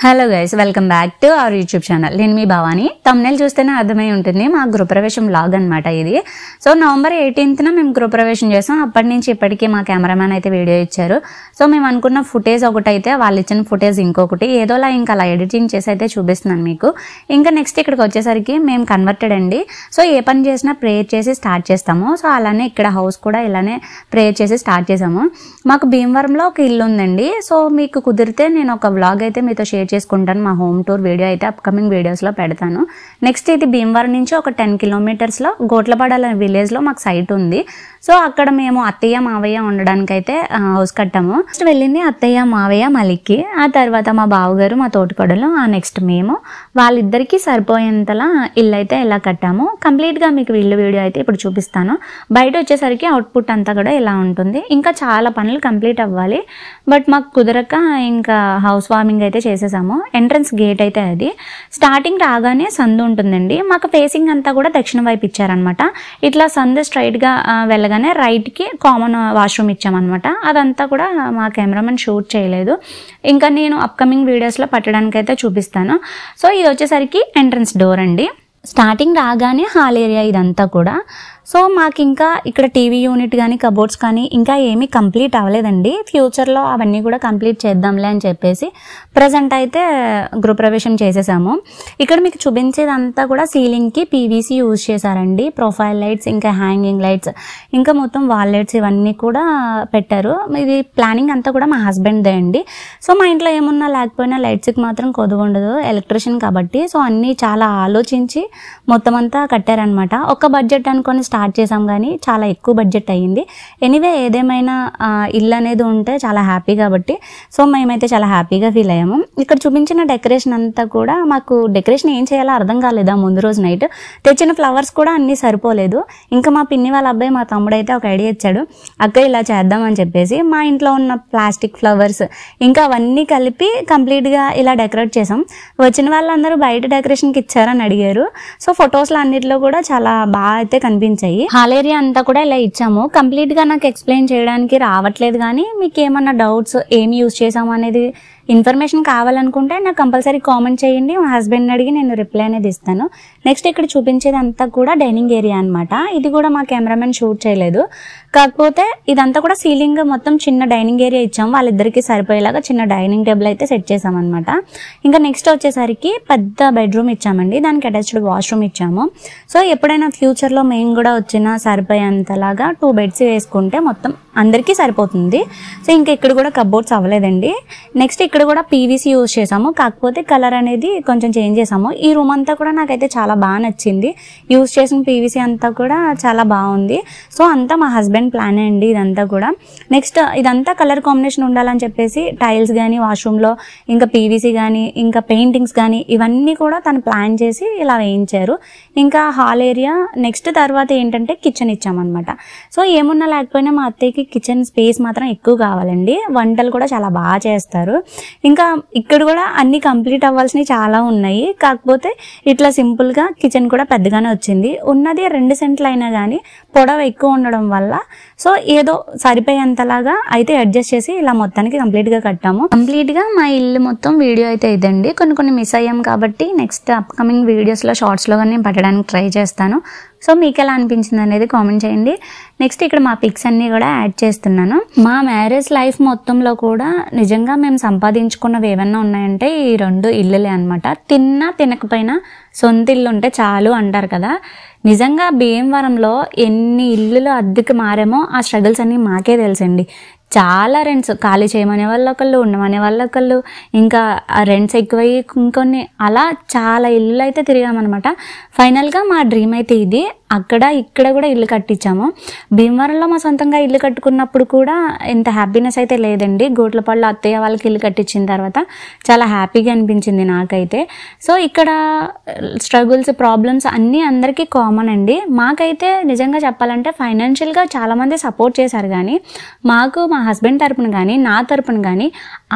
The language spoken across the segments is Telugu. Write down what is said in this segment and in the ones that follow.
Hello guys, welcome back to our YouTube channel. నేను మీ భవాని. తమ్నెల్ చూస్తేనే అర్థమై ఉంటుంది మా గృహప్రవేశం వ్లాగ్ అనమాట ఇది. సో నవంబర్ 18న మేము గృహప్రవేశం చేసాం. అప్పటి నుంచి ఇప్పటికీ మా కెమెరామ్యాన్ అయితే వీడియో ఇచ్చారు. సో మేము అనుకున్న ఫుటేజ్ ఒకటైతే, వాళ్ళు ఇచ్చిన ఫుటేజ్ ఇంకొకటి, ఏదోలా ఇంకా అలా ఎడిటింగ్ చేసి అయితే చూపిస్తున్నాను మీకు. ఇంకా నెక్స్ట్ ఇక్కడికి వచ్చేసరికి మేము కన్వర్టెడ్ అండి. సో ఏ పని చేసినా ప్రేయర్ చేసి స్టార్ట్ చేస్తాము. సో అలానే ఇక్కడ హౌస్ కూడా ఇలానే ప్రేయర్ చేసి స్టార్ట్ చేసాము. మాకు భీమవరంలో ఒక ఇల్లు ఉందండి. సో మీకు కుదిరితే నేను ఒక వ్లాగ్ అయితే మీతో షేర్ చేసుకుంటాను. మా హోమ్ టూర్ వీడియో అయితే అప్కమింగ్ వీడియోస్లో పెడతాను. నెక్స్ట్ ఇది భీమవరం నుంచి ఒక 10 కిలోమీటర్స్లో గోట్లపాడ విలేజ్లో మాకు సైట్ ఉంది. సో అక్కడ మేము అత్తయ్య మావయ్య ఉండడానికి అయితే హౌస్ కట్టాము. నెక్స్ట్ వెళ్ళింది అత్తయ్య మావయ్య మలిక్కి, ఆ తర్వాత మా బావగారు మా తోటికోడలు, ఆ నెక్స్ట్ మేము, వాళ్ళిద్దరికీ సరిపోయేంతలా ఇల్లు అయితే ఇలా కట్టాము. కంప్లీట్గా మీకు ఇల్లు వీడియో అయితే ఇప్పుడు చూపిస్తాను. బయట వచ్చేసరికి అవుట్పుట్ అంతా కూడా ఇలా ఉంటుంది. ఇంకా చాలా పనులు కంప్లీట్ అవ్వాలి, బట్ మాకు కుదరక ఇంకా హౌస్ వార్మింగ్ అయితే చేసేసాము. ఎంట్రన్స్ గేట్ అయితే అది. స్టార్టింగ్ రాగానే సందు ఉంటుందండి. మాకు ఫేసింగ్ అంతా కూడా దక్షిణ వైపు ఇచ్చారనమాట. ఇట్లా సందు స్ట్రైట్గా వెళ్ళగానే రైట్కి కామన్ వాష్రూమ్ ఇచ్చామన్నమాట. అదంతా కూడా మా కెమెరామెన్ షూట్ చేయలేదు. ఇంకా నేను అప్కమింగ్ వీడియోస్లో పట్టడానికి అయితే చూపిస్తాను. సో ఇది వచ్చేసరికి ఎంట్రన్స్ డోర్ అండి. స్టార్టింగ్ రాగానే హాల్ ఏరియా ఇదంతా కూడా. సో మాకు ఇంకా ఇక్కడ టీవీ యూనిట్ కానీ కబోర్డ్స్ కానీ ఇంకా ఏమీ కంప్లీట్ అవ్వలేదండి. ఫ్యూచర్లో అవన్నీ కూడా కంప్లీట్ చేద్దాంలే అని చెప్పేసి ప్రజెంట్ అయితే గృహప్రవేశం చేసేసాము. ఇక్కడ మీకు చూపించేదంతా కూడా సీలింగ్కి పీవీసీ యూజ్ చేశారండి. ప్రొఫైల్ లైట్స్, ఇంకా హ్యాంగింగ్ లైట్స్, ఇంకా మొత్తం వాల్ లైట్స్ ఇవన్నీ కూడా పెట్టారు. ఇది ప్లానింగ్ అంతా కూడా మా హస్బెండ్దే అండి. సో మా ఇంట్లో ఏమున్నా లేకపోయినా లైట్స్కి మాత్రం కొదువు ఉండదు, ఎలక్ట్రిషియన్ కాబట్టి. సో అన్నీ చాలా ఆలోచించి మొత్తం అంతా కట్టారనమాట. ఒక బడ్జెట్ అనుకొని స్టార్ట్ చేసాం కానీ చాలా ఎక్కువ బడ్జెట్ అయ్యింది. ఎనీవే ఏదేమైనా ఇల్లు అనేది ఉంటే చాలా హ్యాపీ కాబట్టి సో మేమైతే చాలా హ్యాపీగా ఫీల్ అయ్యాము. ఇక్కడ చూపించిన డెకరేషన్ అంతా కూడా మాకు డెకరేషన్ ఏం చేయాలో అర్థం కాలేదా. ముందు రోజు నైట్ తెచ్చిన ఫ్లవర్స్ కూడా అన్నీ సరిపోలేదు. ఇంకా మా పిన్ని వాళ్ళ అబ్బాయి, మా తమ్ముడు అయితే ఒక ఐడియా ఇచ్చాడు, అక్క ఇలా చేద్దామని చెప్పేసి. మా ఇంట్లో ఉన్న ప్లాస్టిక్ ఫ్లవర్స్ ఇంకా అవన్నీ కలిపి కంప్లీట్గా ఇలా డెకరేట్ చేసాం. వచ్చిన వాళ్ళందరూ బయట డెకరేషన్కి ఇచ్చారని అడిగారు. సో ఫొటోస్లో అన్నిట్లో కూడా చాలా బాగా అయితే కనిపించాయి. హాల్ ఏరియా అంతా కూడా ఇలా ఇచ్చాము. కంప్లీట్ గా నాకు ఎక్స్ప్లెయిన్ చేయడానికి రావట్లేదు, కానీ మీకు ఏమన్నా డౌట్స్ ఏమి యూజ్ చేసాము అనేది ఇన్ఫర్మేషన్ కావాలనుకుంటే నాకు కంపల్సరీ కామెంట్ చేయండి. మా హస్బెండ్ని అడిగి నేను రిప్లై అనేది ఇస్తాను. నెక్స్ట్ ఇక్కడ చూపించేది అంతా కూడా డైనింగ్ ఏరియా అనమాట. ఇది కూడా మా కెమెరామెన్ షూట్ చేయలేదు. కాకపోతే ఇదంతా కూడా సీలింగ్ మొత్తం చిన్న డైనింగ్ ఏరియా ఇచ్చాము. వాళ్ళిద్దరికి సరిపోయేలాగా చిన్న డైనింగ్ టేబుల్ అయితే సెట్ చేసామన్నమాట. ఇంకా నెక్స్ట్ వచ్చేసరికి పెద్ద బెడ్రూమ్ ఇచ్చామండి. దానికి అటాచ్డ్ వాష్రూమ్ ఇచ్చాము. సో ఎప్పుడైనా ఫ్యూచర్లో మేము కూడా వచ్చినా సరిపోయేంతలాగా 2 బెడ్స్ వేసుకుంటే మొత్తం అందరికీ సరిపోతుంది. సో ఇంకా ఇక్కడ కూడా కబోర్డ్స్ అవ్వలేదండి. నెక్స్ట్ ఇక్కడ కూడా పీవీసీ యూజ్ చేసాము. కాకపోతే కలర్ అనేది కొంచెం చేంజ్ చేసాము. ఈ రూమ్ అంతా కూడా నాకైతే చాలా బాగా నచ్చింది. యూజ్ చేసిన పీవీసీ అంతా కూడా చాలా బాగుంది. సో అంతా మా హస్బెండ్ ప్లాన్ అండి ఇదంతా కూడా. నెక్స్ట్ ఇదంతా కలర్ కాంబినేషన్ ఉండాలని చెప్పేసి టైల్స్ కానీ, వాష్రూమ్లో ఇంకా పీవీసీ కానీ, ఇంకా పెయింటింగ్స్ కానీ ఇవన్నీ కూడా తను ప్లాన్ చేసి ఇలా వేయించారు. ఇంకా హాల్ ఏరియా నెక్స్ట్ తర్వాత ఏంటంటే కిచెన్ ఇచ్చామన్నమాట. సో ఏమున్నా లేకపోయినా మా అత్తయ్యకి కిచెన్ స్పేస్ మాత్రం ఎక్కువ కావాలండి. వంటలు కూడా చాలా బాగా చేస్తారు. ఇంకా ఇక్కడ కూడా అన్ని కంప్లీట్ అవ్వాల్సినవి చాలా ఉన్నాయి. కాకపోతే ఇట్లా సింపుల్గా కిచెన్ కూడా పెద్దగానే వచ్చింది. ఉన్నది 2 సెంట్లు అయినా కానీ పొడవు ఎక్కువ ఉండడం వల్ల సో ఏదో సరిపోయేంతలాగా అయితే అడ్జస్ట్ చేసి ఇలా మొత్తానికి కంప్లీట్గా కట్టాము. కంప్లీట్గా మా ఇల్లు మొత్తం వీడియో అయితే ఇదండి. కొన్ని మిస్ అయ్యాం కాబట్టి నెక్స్ట్ అప్కమింగ్ వీడియోస్లో షార్ట్స్లో కానీ నేను పెట్టడానికి ట్రై చేస్తాను. సో మీకు ఎలా అనిపించింది అనేది కామెంట్ చేయండి. నెక్స్ట్ ఇక్కడ మా పిక్స్ అన్ని కూడా యాడ్ చేస్తున్నాను. మా మ్యారేజ్ లైఫ్ మొత్తంలో కూడా నిజంగా మేము సంపాదించుకున్నవి ఏమన్నా ఉన్నాయంటే ఈ 2 ఇల్లులే అనమాట. తిన్నా తినకపోయినా సొంత ఇల్లు ఉంటే చాలు అంటారు కదా. నిజంగా భీమవరంలో ఎన్ని ఇల్లులు అద్దెకి మారేమో ఆ స్ట్రగుల్స్ అన్ని మాకే తెలుసండి. చాలా రెంట్స్ ఖాళీ చేయమనే వాళ్ళు ఒకళ్ళు, ఉండమనే వాళ్ళు ఒకళ్ళు, ఇంకా రెంట్స్ ఎక్కువయ్యి ఇంకొన్ని, అలా చాలా ఇల్లు అయితే తిరిగామన్నమాట. ఫైనల్గా మా డ్రీమ్ అయితే ఇది. అక్కడ ఇక్కడ కూడా ఇల్లు కట్టించాము. భీమవరంలో మా సొంతంగా ఇల్లు కట్టుకున్నప్పుడు కూడా ఇంత హ్యాపీనెస్ అయితే లేదండి. గోట్లపాడులో అత్తయ్య వాళ్ళకి ఇల్లు కట్టించిన తర్వాత చాలా హ్యాపీగా అనిపించింది నాకైతే. సో ఇక్కడ స్ట్రగుల్స్, ప్రాబ్లమ్స్ అన్నీ అందరికీ కామన్ అండి. మాకైతే నిజంగా చెప్పాలంటే ఫైనాన్షియల్గా చాలామంది సపోర్ట్ చేశారు, కానీ మాకు మా హస్బెండ్ తరపున కానీ నా తరపున కానీ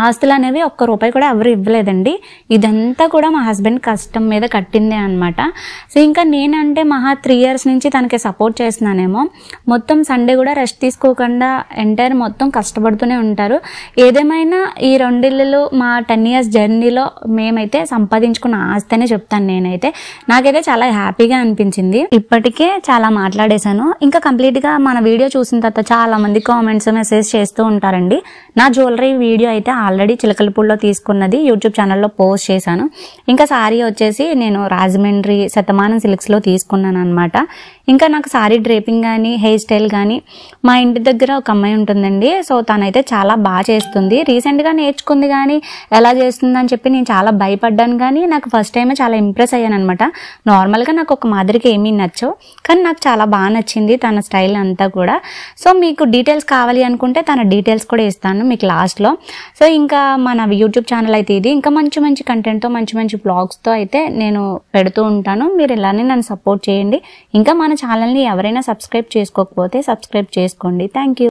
ఆస్తులు అనేవి ₹1 కూడా ఎవరు ఇవ్వలేదండి. ఇదంతా కూడా మా హస్బెండ్ కష్టం మీద కట్టిందే అనమాట. సో ఇంకా నేనంటే మహా 3 years ఇయర్స్ నుంచి తనకి సపోర్ట్ చేస్తున్నానేమో. మొత్తం సండే కూడా రెస్ట్ తీసుకోకుండా ఎంటైర్ మొత్తం కష్టపడుతూనే ఉంటారు. ఏదేమైనా ఈ 2 ఇళ్ళు మా 10 ఇయర్స్ జర్నీలో మేమైతే సంపాదించుకున్న ఆస్తనే చెప్తాను. నేనైతే నాకైతే చాలా హ్యాపీగా అనిపించింది. ఇప్పటికే చాలా మాట్లాడేశాను. ఇంకా కంప్లీట్గా మన వీడియో చూసిన తర్వాత చాలా మంది కామెంట్స్ మెసేజ్ చేస్తూ ఉంటారండి. నా జ్యువెలరీ వీడియో అయితే ఆల్రెడీ చిలకలపూడిలో తీసుకున్నది యూట్యూబ్ ఛానల్లో పోస్ట్ చేశాను. ఇంకా సారీ వచ్చేసి నేను రాజమండ్రి శతమానం సిల్క్స్లో తీసుకున్నాను అనమాట. ఇంకా నాకు సారీ డ్రేపింగ్ కానీ హెయిర్ స్టైల్ కానీ మా ఇంటి దగ్గర ఒక అమ్మాయి ఉంటుందండి. సో తనైతే చాలా బాగా చేస్తుంది. రీసెంట్గా నేర్చుకుంది కానీ ఎలా చేస్తుందని చెప్పి నేను చాలా భయపడ్డాను. కానీ నాకు ఫస్ట్ టైమే చాలా ఇంప్రెస్ అయ్యాను అనమాట. నార్మల్గా నాకు ఒక మాదిరికి ఏమీ నచ్చవు, కానీ నాకు చాలా బాగా నచ్చింది తన స్టైల్ అంతా కూడా. సో మీకు డీటెయిల్స్ కావాలి అనుకుంటే తన డీటెయిల్స్ కూడా ఇస్తాను మీకు లాస్ట్లో. సో ఇంకా మన యూట్యూబ్ ఛానల్ అయితే ఇది. ఇంకా మంచి మంచి కంటెంట్తో మంచి మంచి బ్లాగ్స్తో అయితే నేను పెడుతూ ఉంటాను. మీరు ఇలానే నన్ను సపోర్ట్ చేయండి. ఇంకా మన ఛానల్ని ఎవరైనా సబ్స్క్రైబ్ చేసుకోకపోతే సబ్స్క్రైబ్ చేసుకోండి. Thank you.